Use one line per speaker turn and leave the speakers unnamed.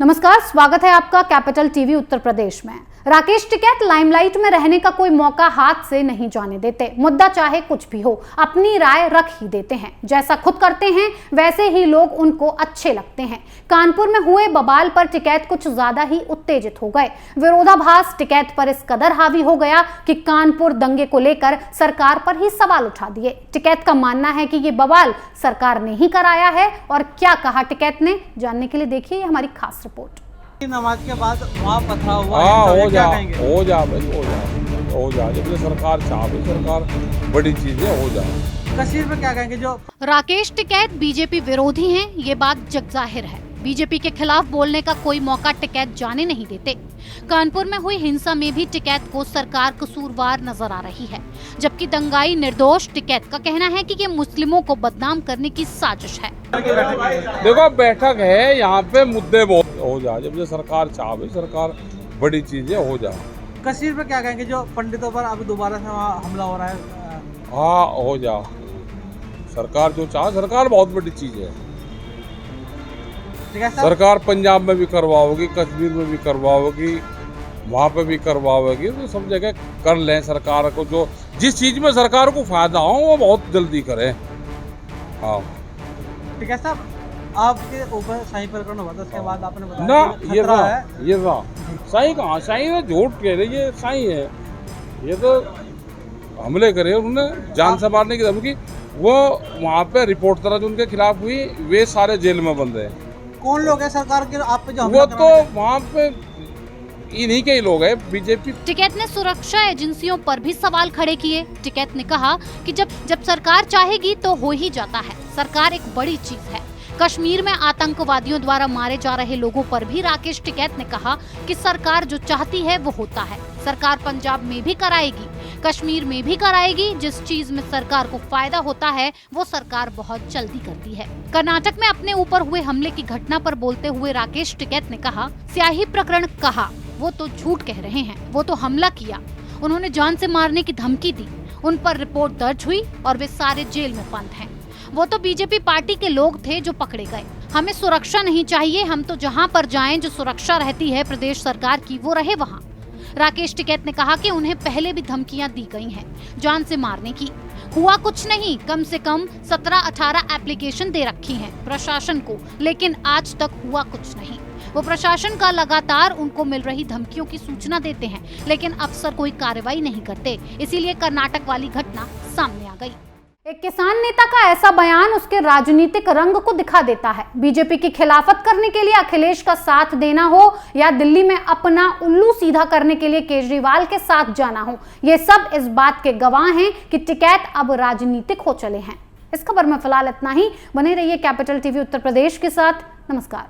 नमस्कार, स्वागत है आपका कैपिटल टीवी उत्तर प्रदेश में। राकेश टिकैत लाइमलाइट में रहने का कोई मौका हाथ से नहीं जाने देते। मुद्दा चाहे कुछ भी हो, अपनी राय रख ही देते हैं। जैसा खुद करते हैं वैसे ही लोग उनको अच्छे लगते हैं। कानपुर में हुए बवाल पर टिकैत कुछ ज्यादा ही उत्तेजित हो गए। विरोधाभास टिकैत पर इस कदर हावी हो गया कि कानपुर दंगे को लेकर सरकार पर ही सवाल उठा दिए। टिकैत का मानना है कि ये बवाल सरकार ने ही कराया है। और क्या कहा टिकैत ने, जानने के लिए देखिए हमारी खास रिपोर्ट।
नमाज के बाद वहाँ पथरा हुआ
हो जा जब सरकार चाहे, सरकार बड़ी चीजें हो जाए।
कश्मीर में क्या कहेंगे? जो
राकेश टिकैत बीजेपी विरोधी हैं, ये बात जगजाहिर है। बीजेपी के खिलाफ बोलने का कोई मौका टिकैत जाने नहीं देते। कानपुर में हुई हिंसा में भी टिकैत को सरकार कसूरवार नजर आ रही है, जबकि दंगाई निर्दोष। टिकैत का कहना है कि ये मुस्लिमों को बदनाम करने की साजिश है।
देखो, बैठक है यहाँ पे, मुद्दे बहुत हो जाए। जब सरकार चाहे, सरकार बड़ी चीजें हो जाए।
कश्मीर में क्या कहेंगे? जो पंडितों पर अब दोबारा से वहाँ हमला हो रहा है।
हाँ, हो जा। सरकार जो चाहे, सरकार बहुत बड़ी चीज है। सरकार पंजाब में भी करवाओगी, कश्मीर में भी करवाओगी, वहाँ पे भी करवाओगी, तो सब जगह कर लें। सरकार को जो जिस चीज में सरकार को फायदा हो वो बहुत जल्दी करें। हाँ
ठीक है साहब, आपके ऊपर शाही प्रकरण हुआ था, उसके बाद आपने बताया
ना ये शाही कहाँ? शाही है, झूठ कह रही है। शाही है ये तो हमले करे उन्होंने, जान से मारने की धमकी। वो वहाँ पे रिपोर्ट दर्ज उनके खिलाफ हुई, वे सारे जेल में बंद है।
कौन लोग हैं सरकार के आप पे जो
वो तो वहाँ पे इन्हीं के ही लोग हैं, बीजेपी।
टिकैत ने सुरक्षा एजेंसियों पर भी सवाल खड़े किए। टिकैत ने कहा कि जब सरकार चाहेगी तो हो ही जाता है। सरकार एक बड़ी चीज है। कश्मीर में आतंकवादियों द्वारा मारे जा रहे लोगों पर भी राकेश टिकैत ने कहा कि सरकार जो चाहती है वो होता है। सरकार पंजाब में भी कराएगी, कश्मीर में भी कराएगी। जिस चीज में सरकार को फायदा होता है वो सरकार बहुत जल्दी करती है। कर्नाटक में अपने ऊपर हुए हमले की घटना पर बोलते हुए राकेश टिकैत ने कहा, स्याही प्रकरण कहा, वो तो झूठ कह रहे हैं। वो तो हमला किया, उन्होंने जान से मारने की धमकी दी, उन पर रिपोर्ट दर्ज हुई और वे सारे जेल में बंद हैं। वो तो बीजेपी पार्टी के लोग थे जो पकड़े गए। हमें सुरक्षा नहीं चाहिए, हम तो जहां पर जाएं जो सुरक्षा रहती है प्रदेश सरकार की वो रहे वहां। राकेश टिकैत ने कहा कि उन्हें पहले भी धमकियां दी गई हैं जान से मारने की। हुआ कुछ नहीं, कम से कम 17-18 एप्लीकेशन दे रखी हैं प्रशासन को, लेकिन आज तक हुआ कुछ नहीं। वो प्रशासन का लगातार उनको मिल रही धमकियों की सूचना देते हैं, लेकिन अफसर कोई कार्रवाई नहीं करते। इसीलिए कर्नाटक वाली घटना सामने आ गई। एक किसान नेता का ऐसा बयान उसके राजनीतिक रंग को दिखा देता है। बीजेपी की खिलाफत करने के लिए अखिलेश का साथ देना हो या दिल्ली में अपना उल्लू सीधा करने के लिए केजरीवाल के साथ जाना हो, ये सब इस बात के गवाह हैं कि टिकैत अब राजनीतिक हो चले हैं। इस खबर में फिलहाल इतना ही। बने रहिए कैपिटल टीवी उत्तर प्रदेश के साथ। नमस्कार।